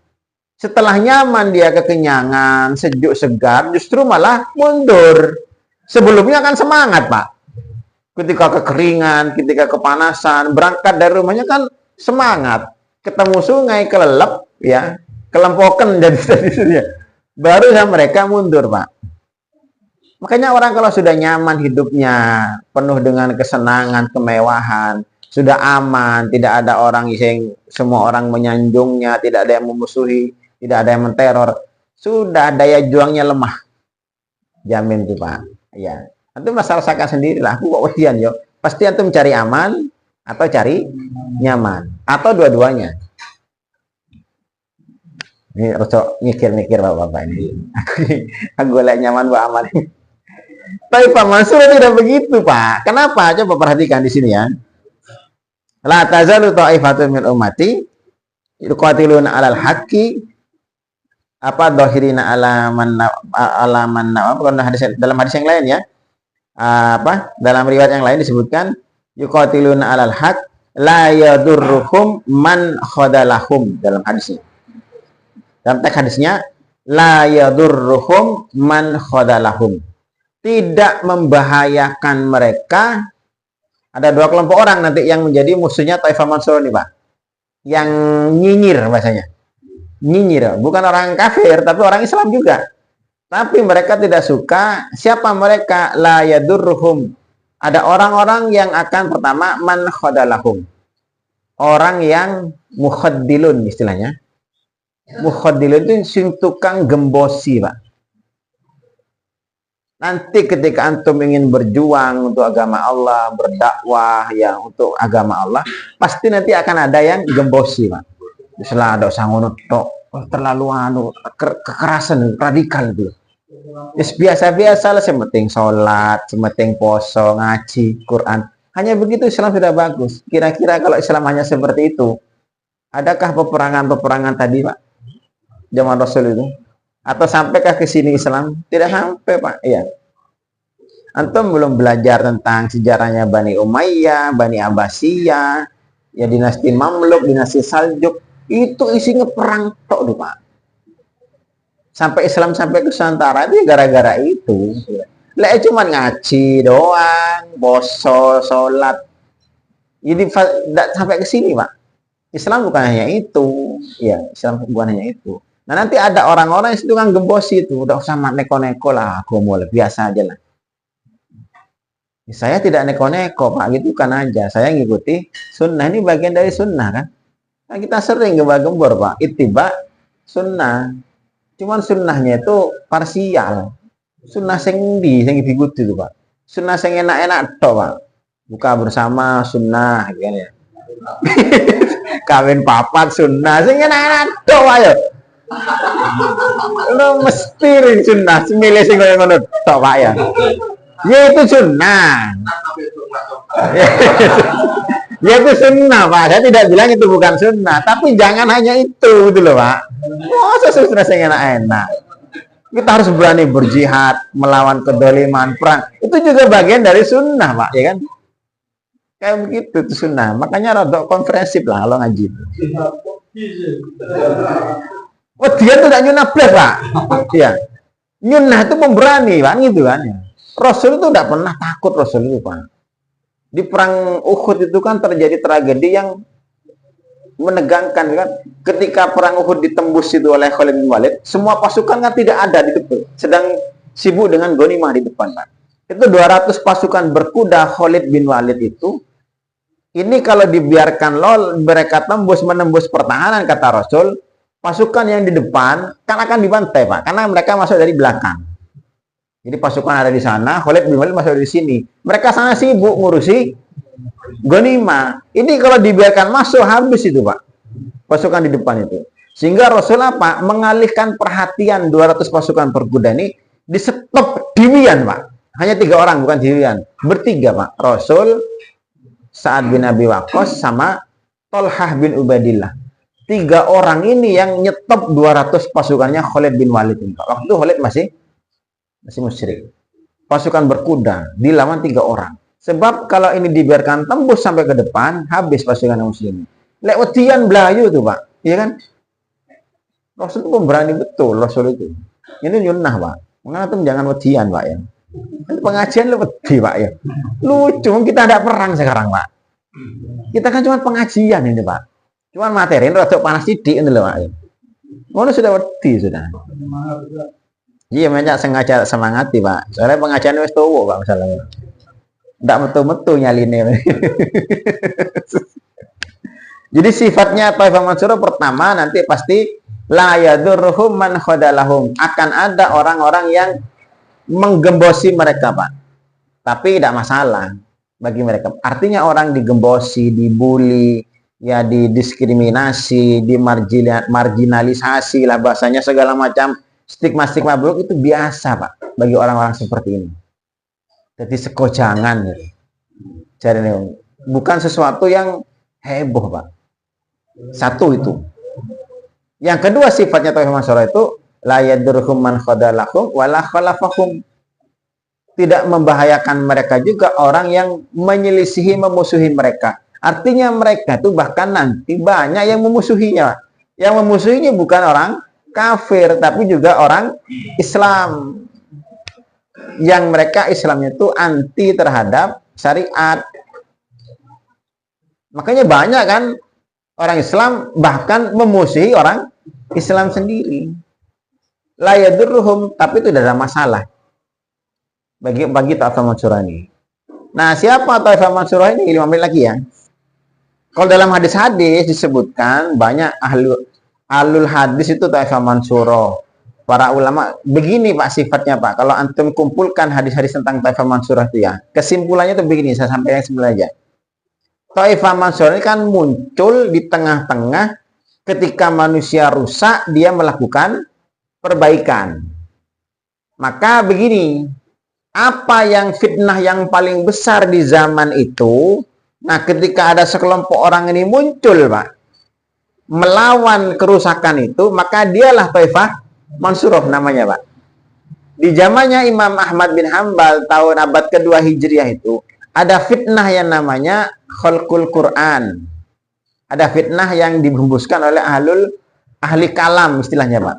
A: Setelah nyaman dia kekenyangan, sejuk segar, justru malah mundur. Sebelumnya kan semangat, Pak. Ketika kekeringan, ketika kepanasan, berangkat dari rumahnya kan semangat. Ketemu sungai kelelep, ya, kelempokan jadi ya. Baru mereka mundur, Pak. Makanya orang kalau sudah nyaman hidupnya, penuh dengan kesenangan, kemewahan, sudah aman, tidak ada orang yang semua orang menyanjungnya, tidak ada yang memusuhi, tidak ada yang menteror, sudah daya juangnya lemah. Jamin tuh, Pak. Ya. Antum masalah rasakan sendiri lah. Aku kok wedian yo. Pasti antum cari aman atau cari nyaman atau dua-duanya. Ini rosok mikir-mikir bapak-bapak ini. Aku lihat nyaman buat aman. Tapi Pak Mansur tidak begitu, Pak. Kenapa? Coba perhatikan di sini ya. La tazalu ta'ifatun min ummati yuqatiluna 'alal haqqi apa dhahirina alaman dalam hadis yang lain ya. Dalam riwayat yang lain disebutkan yuqatiluna 'alal haqq la yadurruhum man khadalahum dalam hadisnya. Dalam teks hadisnya la yadurruhum man khadalahum. Tidak membahayakan mereka. Ada dua kelompok orang nanti yang menjadi musuhnya Taifah Mansur ini, Pak. Yang nyinyir bahasanya. Nyinyir, bukan orang kafir tapi orang Islam juga. Tapi mereka tidak suka. Siapa mereka? La yadurruhum. Ada orang-orang yang akan pertama man khadalahum. Orang yang mukhaddilun istilahnya. Mukhaddilun itu sing tukang gembosi, Pak. Nanti ketika antum ingin berjuang untuk agama Allah, berdakwah ya untuk agama Allah, pasti nanti akan ada yang gembosi, Pak. Misalnya ada sangono tok, terlalu kekerasan radikal gitu. Biasa-biasa lah, sementing sholat, sementing poso, ngaji, Quran. Hanya begitu Islam sudah bagus. Kira-kira kalau Islam hanya seperti itu, adakah peperangan-peperangan tadi, Pak? Zaman Rasul itu? Atau sampaikah ke sini Islam? Tidak sampai, Pak. Iya. Antum belum belajar tentang sejarahnya Bani Umayyah, Bani Abbasiyah, ya dinasti Mamluk, dinasti Saljuk. Itu isinya perang tok tuh, Pak. Sampai Islam sampai ke Nusantara itu gara-gara itu. Lah cuma ngaji doang, poso, sholat. Jadi sampai ke sini, Pak. Islam bukan hanya itu. Ya, Islam bukan hanya itu. Nah, nanti ada orang-orang yang itu kan gembosi itu, udah usah neko-neko lah, aku mau biasa aja lah. Saya tidak neko-neko, Pak, gitu kan aja. Saya ngikuti sunnah, ini bagian dari sunnah kan. Nah, kita sering gembar-gembor, Pak. Ittiba sunnah. Cuman sunnahnya itu parsial. Sunnah sing diikuti itu, Pak. Sunnah sing enak-enak toh, Pak. Buka bersama sunnah gitu ya. Kawin papat sunnah sing enak-enak toh, ayo. Lo mesti sunnah, semilih sing ngono tok, Pak ya. Ya itu sunnah. Ya itu sunnah, Pak. Saya tidak bilang itu bukan sunnah, tapi jangan hanya itu gitu loh, Pak. Masa sunnah sing enak-enak. Kita harus berani berjihad, melawan kedoliman, perang. Itu juga bagian dari sunnah, Pak, ya kan? Kayak begitu itu sunnah. Makanya rodok konferensif lah kalau ngaji. Oh, dia tuh tidak nyunah belas, Pak. Iya. Nyunah itu pemberani, Pak, gitu kan. Rasul itu tidak pernah takut, Rasul itu, Pak. Di perang Uhud itu kan terjadi tragedi yang menegangkan kan. Ketika perang Uhud ditembus itu oleh Khalid bin Walid, semua pasukan kan tidak ada di depan, sedang sibuk dengan ghanimah di depan, Pak. Itu 200 pasukan berkuda Khalid bin Walid itu. Ini kalau dibiarkan mereka menembus pertahanan, kata Rasul, pasukan yang di depan kan akan dibantai, Pak, karena mereka masuk dari belakang. Jadi pasukan ada di sana, Khalid bin Walid masuk dari sini. Mereka sana sibuk ngurusi ghanimah. Ini kalau dibiarkan masuk habis itu, Pak. Pasukan di depan itu. Sehingga Rasul apa? Mengalihkan perhatian 200 pasukan berkuda ini di stop dirian, Pak. Hanya 3 orang, bukan dirian. Bertiga, Pak. Rasul, Sa'ad bin Abi Waqqas sama Thalhah bin Ubaidillah. 3 orang ini yang nyetop 200 pasukannya Khalid bin Walid. Waktu itu Khalid masih musyrik. Pasukan berkuda dilawan 3 orang. Sebab kalau ini dibiarkan tembus sampai ke depan, habis pasukan muslim. Lewatian belayu itu, Pak. Iya kan? Rasul itu pemberani betul, Rasul itu. Ini nyunnah, Pak. Mengapa jangan wedian, Pak ya? Pengajian lu wedi Pak ya. Lucu, kita ada perang sekarang Pak. Kita kan cuma pengajian ini Pak. Cuma materi rada panas sidik ini loh Pak. Ngono sudah wedi sudah. Iya, banyak sengaja semangati Pak. Soalnya pengajian wis tuwa Pak masalahnya. Ndak metu-metu nyaline. Jadi sifatnya Taifah Mansurah pertama nanti pasti la yadurruhum man khadalahum. Akan ada orang-orang yang menggembosi mereka Pak. Tapi tidak masalah bagi mereka. Artinya orang digembosi, dibully, ya didiskriminasi, dimarginalisasi lah bahasanya segala macam stigma-stigma buruk itu biasa Pak bagi orang-orang seperti ini. Jadi sekojangan gitu. Jadi bukan sesuatu yang heboh Pak. Satu itu. Yang kedua sifatnya Taifah Mansurah itu la yadurruhum man khadalahum wala khalafahum. Tidak membahayakan mereka juga orang yang menyelisihi, memusuhi mereka. Artinya mereka tuh bahkan nanti banyak yang memusuhinya. Yang memusuhinya bukan orang kafir, tapi juga orang Islam. Yang mereka Islamnya itu anti terhadap syariat. Makanya banyak kan orang Islam bahkan memusuhi orang Islam sendiri. La yadurruhum, tapi itu tidak ada masalah bagi Taifah Mansurah ini. Nah, siapa Taifah Mansurah ini? 5 menit lagi ya. Kalau dalam hadis-hadis disebutkan banyak ahlul hadis itu Taifah Mansurah. Para ulama begini Pak sifatnya Pak. Kalau antum kumpulkan hadis-hadis tentang Taifah Mansurah itu ya, kesimpulannya itu begini, saya sampaikan sebenarnya aja. Taifah Mansurah ini kan muncul di tengah-tengah ketika manusia rusak, dia melakukan perbaikan. Maka begini, apa yang fitnah yang paling besar di zaman itu, nah ketika ada sekelompok orang ini muncul Pak, melawan kerusakan itu, maka dialah Taifah Mansurah namanya Pak. Di zamannya Imam Ahmad bin Hambal tahun abad kedua Hijriah itu, ada fitnah yang namanya khalqul Quran. Ada fitnah yang dihembuskan oleh ahli kalam istilahnya Pak.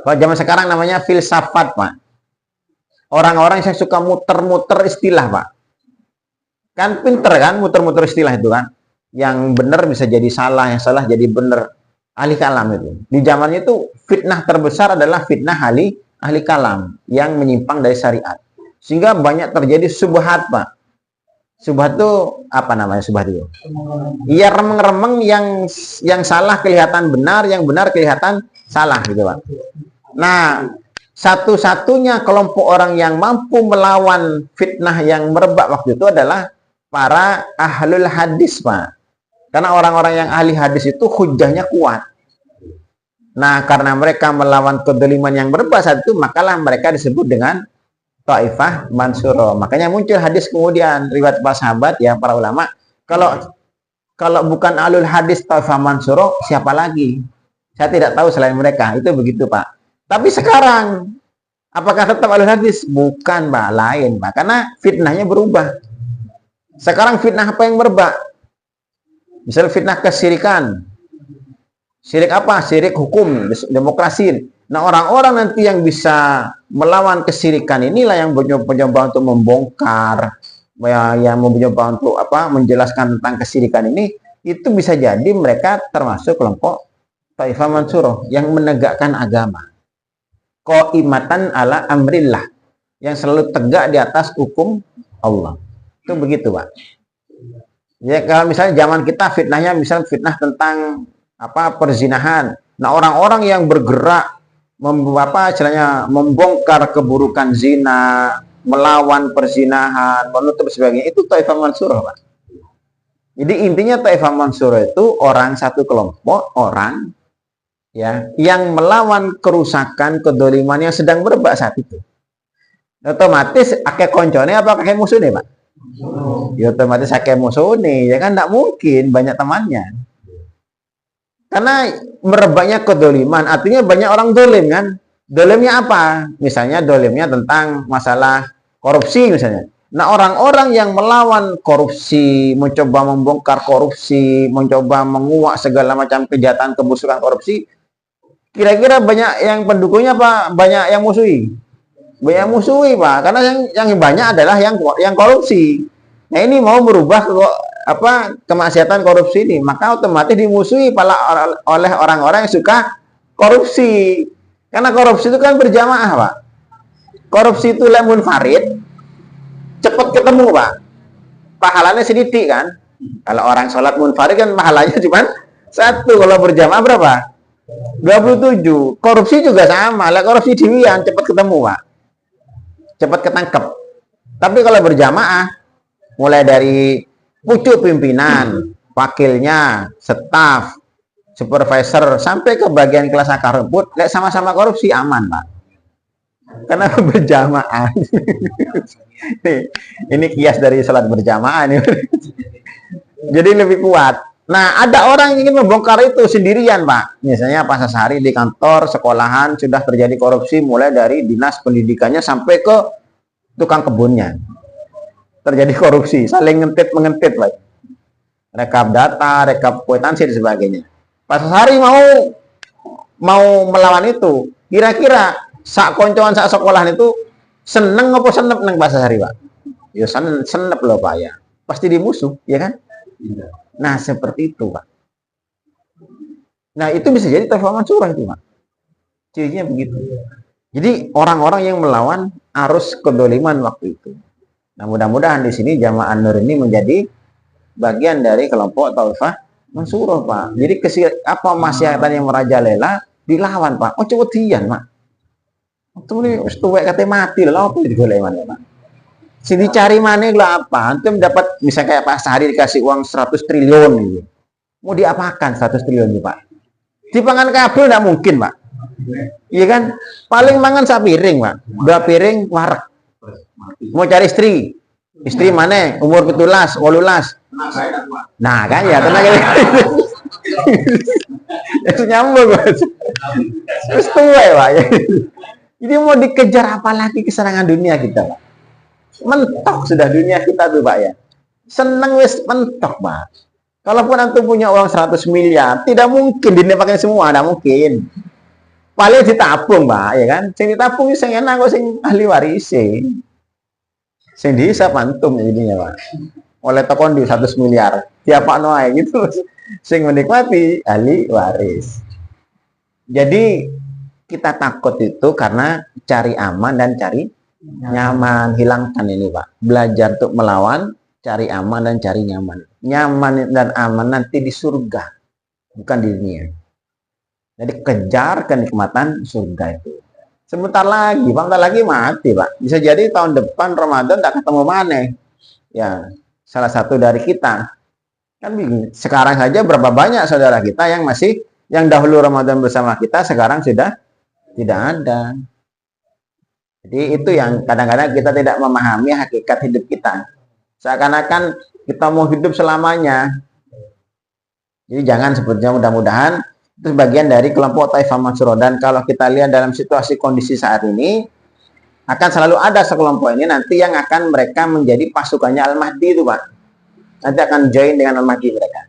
A: Kalau zaman sekarang namanya filsafat Pak. Orang-orang yang suka muter-muter istilah Pak. Kan pinter kan muter-muter istilah itu kan. Yang benar bisa jadi salah, yang salah jadi benar. Ahli kalam itu. Di zamannya itu fitnah terbesar adalah fitnah ahli kalam yang menyimpang dari syariat. Sehingga banyak terjadi subhat Pak. Subhat itu apa namanya subhat itu? Iya remeng-remeng yang salah kelihatan benar, yang benar kelihatan salah gitu Pak. Nah, satu-satunya kelompok orang yang mampu melawan fitnah yang merebak waktu itu adalah para ahlul hadis Pak. Karena orang-orang yang ahli hadis itu hujahnya kuat. Nah, karena mereka melawan kedoliman yang merebak saat itu, makalah mereka disebut dengan Taifah Mansurah. Makanya muncul hadis kemudian riwayat para sahabat ya para ulama. Kalau bukan ahlul hadis Taifah Mansurah, siapa lagi? Saya tidak tahu selain mereka. Itu begitu Pak. Tapi sekarang apakah tetap ahlul hadis? Bukan Pak, lain Pak. Karena fitnahnya berubah. Sekarang fitnah apa yang merebak? Misal fitnah kesyirikan. Syirik apa? Syirik hukum, demokrasi. Nah, orang-orang nanti yang bisa melawan kesyirikan inilah yang mencoba untuk membongkar, yang mencoba untuk menjelaskan tentang kesyirikan ini, itu bisa jadi mereka termasuk kelompok Taifah Mansurah yang menegakkan agama. Qaimatan ala amrillah, yang selalu tegak di atas hukum Allah. Itu begitu, Pak. Ya, kalau misalnya zaman kita fitnahnya misalnya fitnah tentang perzinahan. Nah, orang-orang yang bergerak membongkar keburukan zina, melawan perzinahan, menutup sebagainya, itu Taifah Mansurah, Pak. Jadi intinya Taifah Mansurah itu satu kelompok orang ya yang melawan kerusakan, kedoliman yang sedang merebak saat itu. Otomatis akeh koncone apa akeh musuhnya, Pak? Ya otomatis akeh musuhnya, ya kan tidak mungkin banyak temannya. Karena merebaknya kedoliman, artinya banyak orang dolim kan. Dolimnya apa? Misalnya dolimnya tentang masalah korupsi misalnya. Nah, orang-orang yang melawan korupsi, mencoba membongkar korupsi, mencoba menguak segala macam kejahatan, kebusukan korupsi, kira-kira banyak yang pendukungnya apa? Banyak yang musuhi? banyak musuhi Pak, karena yang banyak adalah yang korupsi. Nah ini mau merubah kemaksiatan korupsi ini, maka otomatis dimusuhi oleh orang-orang yang suka korupsi. Karena korupsi itu kan berjamaah Pak. Korupsi itu lemun farid, cepat ketemu Pak. Pahalanya sedikit kan. Kalau orang sholat munfarid kan pahalanya cuma satu, kalau berjamaah berapa? 27. Korupsi juga sama, lah korupsi diwian cepat ketemu Pak. Cepat ketangkep. Tapi kalau berjamaah, mulai dari pucuk pimpinan, wakilnya, staf, supervisor, sampai ke bagian kelas akar rumput, sama-sama korupsi aman Pak. Karena berjamaah. Ini kias dari sholat berjamaah nih. Jadi lebih kuat. Nah, ada orang yang ingin membongkar itu sendirian Pak. Misalnya pas sehari di kantor, sekolahan sudah terjadi korupsi mulai dari dinas pendidikannya sampai ke tukang kebunnya. Terjadi korupsi, saling mengentit Pak. Rekap data, rekap kwitansi dan sebagainya. Pas sehari mau melawan itu, kira-kira sak koncoan sak sekolahan itu seneng apa senep neng pas sehari Pak? Ya senep loh Pak ya. Pasti dimusuh, ya kan? Nah, seperti itu, Pak. Nah, itu bisa jadi Taifah Mansurah itu, Pak. Cirinya begitu. Jadi, orang-orang yang melawan arus kedoliman waktu itu. Nah, mudah-mudahan di sini Jamaah Nur ini menjadi bagian dari kelompok Taifah Mansurah, Pak. Jadi, masyarakat yang merajalela dilawan, Pak. Oh, coba dian, Pak. Waktu ini, setuwek katanya mati, lah apa digolek mana, Pak? Sini cari mana lah apa? Antum dapat misalnya kayak Pak Sehari dikasih uang 100 triliun gitu. Mau diapakan 100 triliun nih Pak? Dipangan kabel enggak mungkin Pak. Iya kan? Paling mangan sak piring Pak. 2 piring warek. Mau cari istri. Istri mana? Umur 17, 18. Nah kan ya tenang gitu. Itu nyambung Pak. Terus tua ya Pak. Jadi mau dikejar apa lagi kesenangan dunia kita Pak? Mentok sudah dunia kita tuh Pak ya. Seneng wis mentok Pak. Kalaupun antum punya uang 100 miliar, tidak mungkin dipakai semua, tidak mungkin. Paling ditabung Pak, ya kan? Sing ditabung sing enak kok sing ahli waris sing dihisap antum jadinya Pak. Oleh tokon di 100 miliar, diapakno ae gitu. Sing menikmati ahli waris. Jadi kita takut itu karena cari aman dan cari nyaman. Hilangkan ini Pak, belajar untuk melawan, cari aman dan cari nyaman. Nyaman dan aman nanti di surga, bukan di dunia. Jadi kejar kenikmatan surga itu. Sebentar lagi mati Pak. Bisa jadi tahun depan Ramadan tak ketemu mana ya, salah satu dari kita kan bingung. Sekarang saja berapa banyak saudara kita yang dahulu Ramadan bersama kita sekarang sudah tidak ada. Jadi itu yang kadang-kadang kita tidak memahami hakikat hidup kita. Seakan-akan kita mau hidup selamanya. Jadi jangan sepertinya, mudah-mudahan itu bagian dari kelompok Taifah Mansurah. Dan kalau kita lihat dalam situasi kondisi saat ini, akan selalu ada sekelompok ini nanti yang akan mereka menjadi pasukannya Al-Mahdi itu Pak. Nanti akan join dengan Al-Mahdi mereka.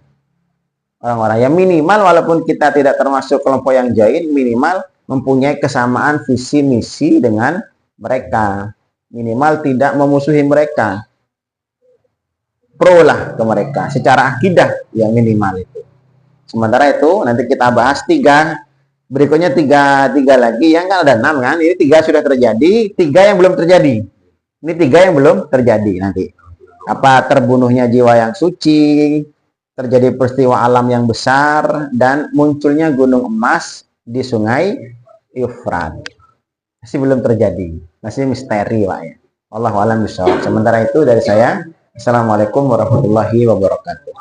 A: Orang-orang yang minimal walaupun kita tidak termasuk kelompok yang join, minimal mempunyai kesamaan visi misi dengan mereka, minimal tidak memusuhi mereka, pro lah ke mereka secara akidah yang minimal itu. Sementara itu nanti kita bahas berikutnya tiga lagi yang kan ada 6 kan, ini 3 sudah terjadi, 3 yang belum terjadi, ini 3 yang belum terjadi. Nanti apa terbunuhnya jiwa yang suci, terjadi peristiwa alam yang besar, dan munculnya gunung emas di sungai Eufrat. Masih belum terjadi, masih misteri Pak ya. Allahu a'lam bishawab. Sementara itu dari saya, Assalamualaikum warahmatullahi wabarakatuh.